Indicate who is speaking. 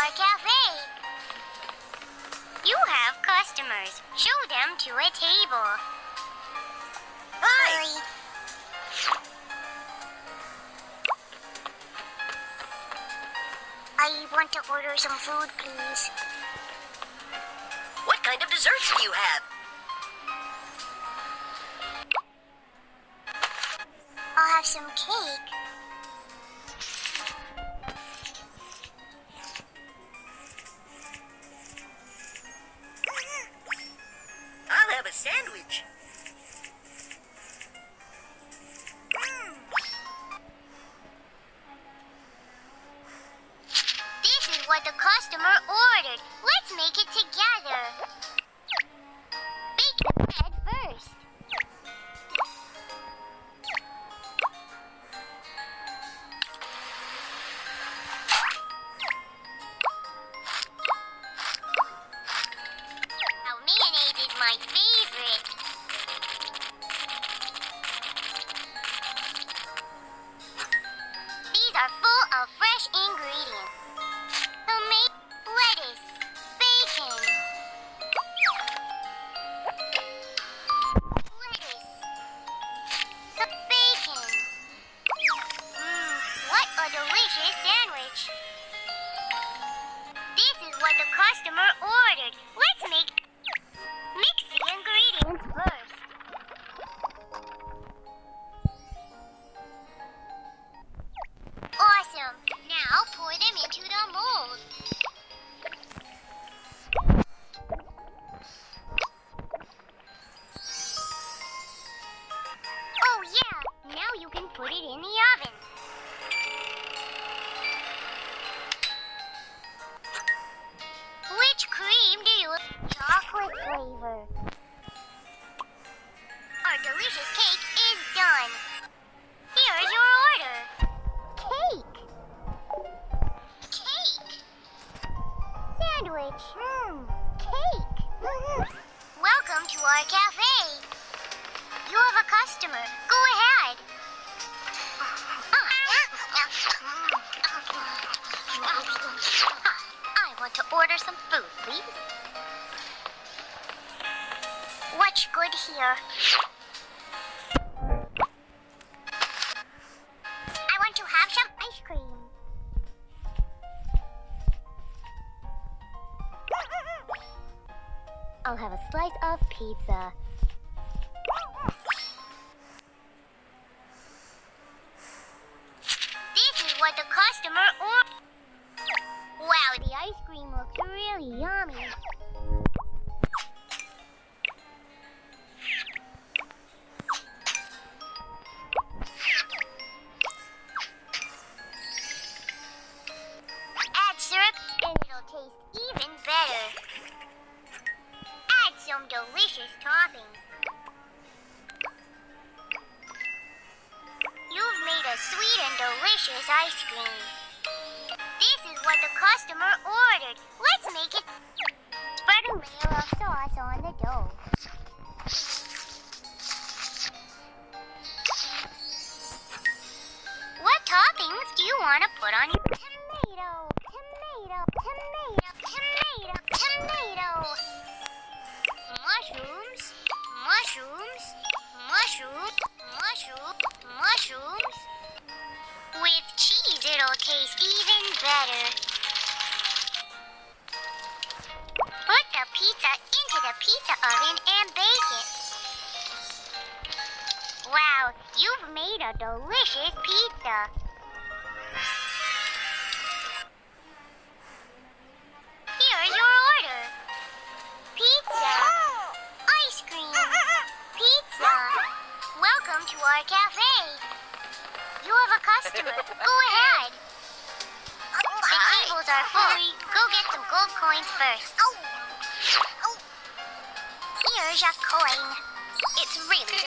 Speaker 1: our cafe. You have customers. Show them to a table.
Speaker 2: Hi!
Speaker 1: I want to order some food, please.
Speaker 2: What kind of desserts do you have?
Speaker 1: I'll have some cake.
Speaker 2: I'll have a sandwich.
Speaker 1: This is what the customer ordered. Let's make it together. Bake the bread first. Now, mayonnaise is my favorite. These are full of fresh ingredients. Tomato, lettuce, bacon. Lettuce. The bacon. What a delicious sandwich. This is what the customer ordered. Let's mix the ingredients first. Awesome. Now pour them into the mold. Oh yeah, now you can put it in the oven. Which cream do you like? Chocolate flavor. Our delicious cake is done. Here's your order. Cake. Cake. Sandwich. Cake. Welcome to our cafe. You have a customer. Go ahead. I want to order some food, please. What's good here? I want to have some ice cream. I'll have a slice of pizza. This is what the customer ordered. Wow, the ice cream looks really yummy. Add syrup and it'll taste even better. Add some delicious toppings. You've made a sweet and delicious ice cream. This is what the customer ordered. Let's make it. Spread a layer of sauce on the dough. What toppings do you want to put on your tomato? Tomato, tomato, tomato, tomato. Mushrooms, mushrooms, mushroom, mushroom, mushrooms. With cheese, it'll taste even better. Put the pizza into the pizza oven and bake it. Wow, you've made a delicious pizza. Here's your order. Pizza. Ice cream. Pizza. Welcome to our cafe. You have a customer. Go ahead. The tables are full. Go get some gold coins first. Here's a coin. It's really